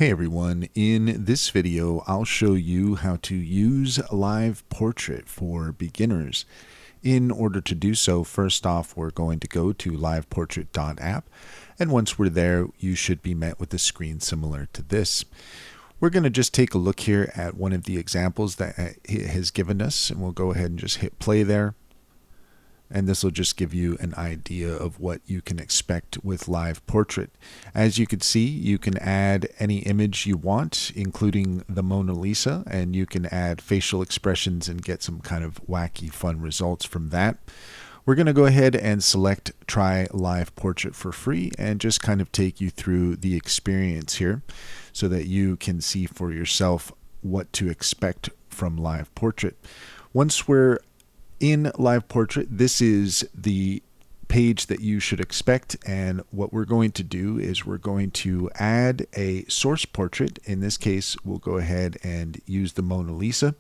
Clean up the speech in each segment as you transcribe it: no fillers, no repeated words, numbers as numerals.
Hey everyone, in this video I'll show you how to use Liveportrait for beginners. In order to do so, first off we're going to go to liveportrait.app, and once we're there you should be met with a screen similar to this. We're going to just take a look here at one of the examples that it has given us, and we'll go ahead and just hit play there. And this will just give you an idea of what you can expect with Liveportrait. As you can see, you can add any image you want, including the Mona Lisa, and you can add facial expressions and get some kind of wacky, fun results from that. We're going to go ahead and select Try Liveportrait for free and just kind of take you through the experience here so that you can see for yourself what to expect from Liveportrait. Once we're in Liveportrait, this is the page that you should expect, and what we're going to do is we're going to add a source portrait. In this case, we'll go ahead and use the Mona Lisa.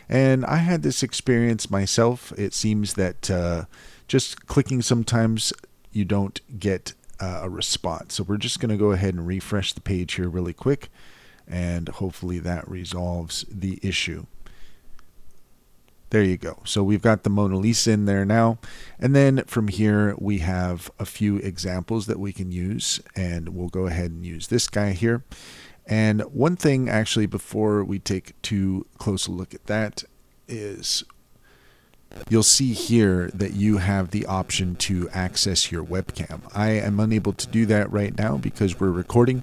And I had this experience myself. It seems that just clicking sometimes you don't get a response. So we're just going to go ahead and refresh the page here really quick, and hopefully that resolves the issue. There you go. So we've got the Mona Lisa in there now. And then from here, we have a few examples that we can use. And we'll go ahead and use this guy here. And one thing actually before we take too close a look at that is you'll see here that you have the option to access your webcam. I am unable to do that right now because we're recording.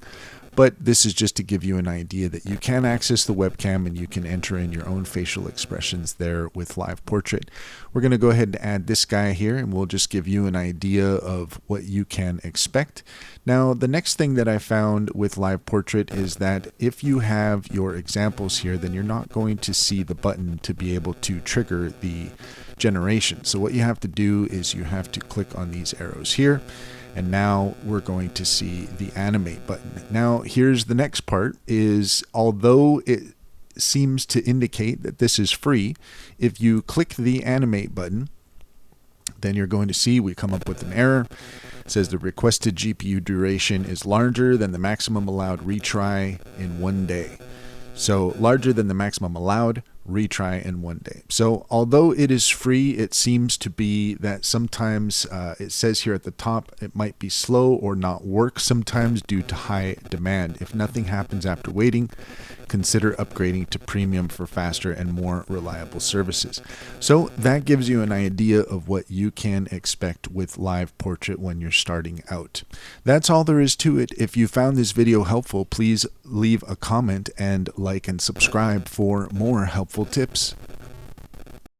But this is just to give you an idea that you can access the webcam and you can enter in your own facial expressions there with Liveportrait. We're going to go ahead and add this guy here, and we'll just give you an idea of what you can expect. Now, the next thing that I found with Liveportrait is that if you have your examples here, then you're not going to see the button to be able to trigger the generation. So what you have to do is you have to click on these arrows here. And now we're going to see the animate button. Now here's the next part is, although it seems to indicate that this is free, if you click the animate button, then you're going to see we come up with an error. It says the requested GPU duration is larger than the maximum allowed retry in 1 day. So larger than the maximum allowed retry in 1 day. So although it is free, it seems to be that sometimes it says here at the top it might be slow or not work sometimes due to high demand. If nothing happens after waiting, consider upgrading to premium for faster and more reliable services. So that gives you an idea of what you can expect with Liveportrait when you're starting out. That's all there is to it. If you found this video helpful, please leave a comment and like and subscribe for more helpful tips.